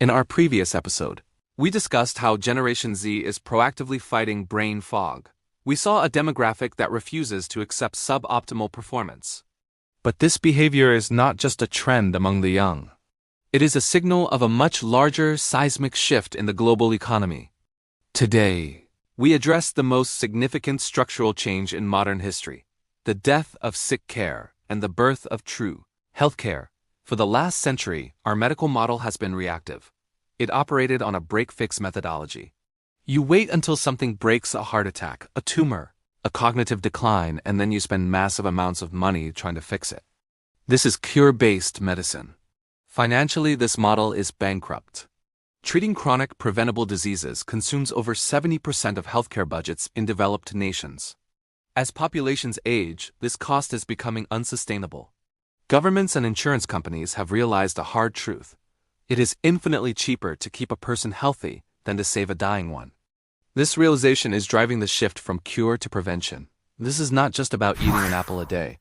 In our previous episode, we discussed how Generation Z is proactively fighting brain fog. We saw a demographic that refuses to accept suboptimal performance. But this behavior is not just a trend among the young. It is a signal of a much larger seismic shift in the global economy. Today, we address the most significant structural change in modern history, the death of sick care and the birth of true healthcare. For the last century, our medical model has been reactive. It operated on a break-fix methodology. You wait until something breaks: a heart attack, a tumor, a cognitive decline, and then you spend massive amounts of money trying to fix it. This is cure-based medicine. Financially, this model is bankrupt. Treating chronic, preventable diseases consumes over 70% of healthcare budgets in developed nations. As populations age, this cost is becoming unsustainable. Governments and insurance companies have realized a hard truth. It is infinitely cheaper to keep a person healthy than to save a dying one. This realization is driving the shift from cure to prevention. This is not just about eating an apple a day.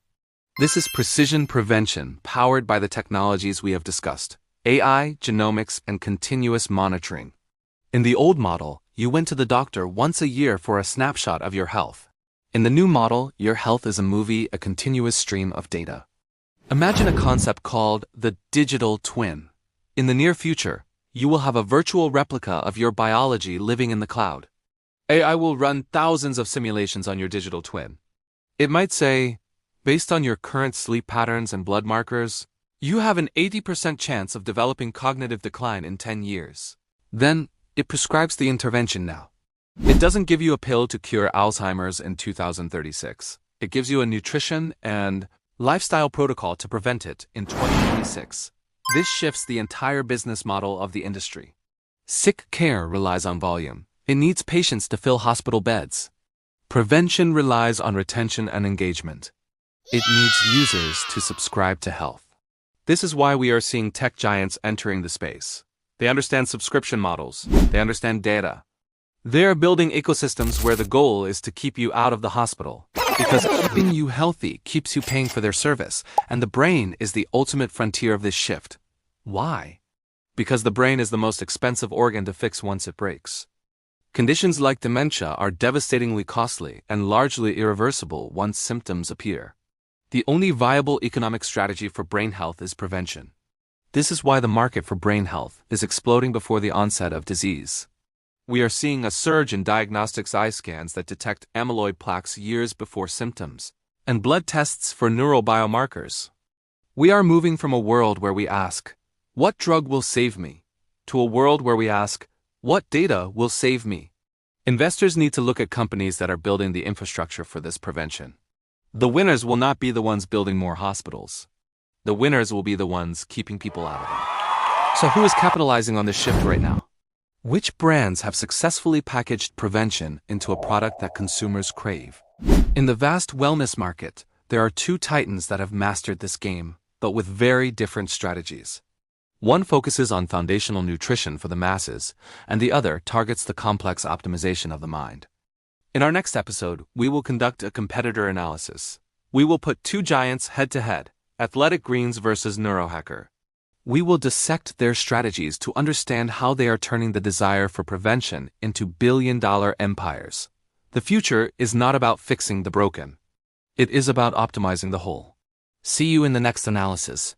This is precision prevention powered by the technologies we have discussed: AI, genomics, and continuous monitoring. In the old model, you went to the doctor once a year for a snapshot of your health. In the new model, your health is a movie, a continuous stream of data. Imagine a concept called the digital twin. In the near future, you will have a virtual replica of your biology living in the cloud. AI will run thousands of simulations on your digital twin. It might say, based on your current sleep patterns and blood markers, you have an 80% chance of developing cognitive decline in 10 years. Then, it prescribes the intervention now. It doesn't give you a pill to cure Alzheimer's in 2036. It gives you a nutrition and lifestyle protocol to prevent it in 2026. This shifts the entire business model of the industry. Sick care relies on volume. It needs patients to fill hospital beds. Prevention relies on retention and engagement. It needs users to subscribe to health. This is why we are seeing tech giants entering the space. They understand subscription models. They understand data. They are building ecosystems where the goal is to keep you out of the hospital, because keeping you healthy keeps you paying for their service, and the brain is the ultimate frontier of this shift. Why? Because the brain is the most expensive organ to fix once it breaks. Conditions like dementia are devastatingly costly and largely irreversible once symptoms appear. The only viable economic strategy for brain health is prevention. This is why the market for brain health is exploding before the onset of disease. We are seeing a surge in diagnostics: eye scans that detect amyloid plaques years before symptoms, and blood tests for neural biomarkers. We are moving from a world where we ask, "What drug will save me?" to a world where we ask, "What data will save me?" Investors need to look at companies that are building the infrastructure for this prevention. The winners will not be the ones building more hospitals. The winners will be the ones keeping people out of them. So who is capitalizing on this shift right now? Which brands have successfully packaged prevention into a product that consumers crave? In the vast wellness market, there are two titans that have mastered this game, but with very different strategies. One focuses on foundational nutrition for the masses, and the other targets the complex optimization of the mind. In our next episode, we will conduct a competitor analysis. We will put two giants head-to-head, Athletic Greens versus Neurohacker. We will dissect their strategies to understand how they are turning the desire for prevention into billion-dollar empires. The future is not about fixing the broken. It is about optimizing the whole. See you in the next analysis.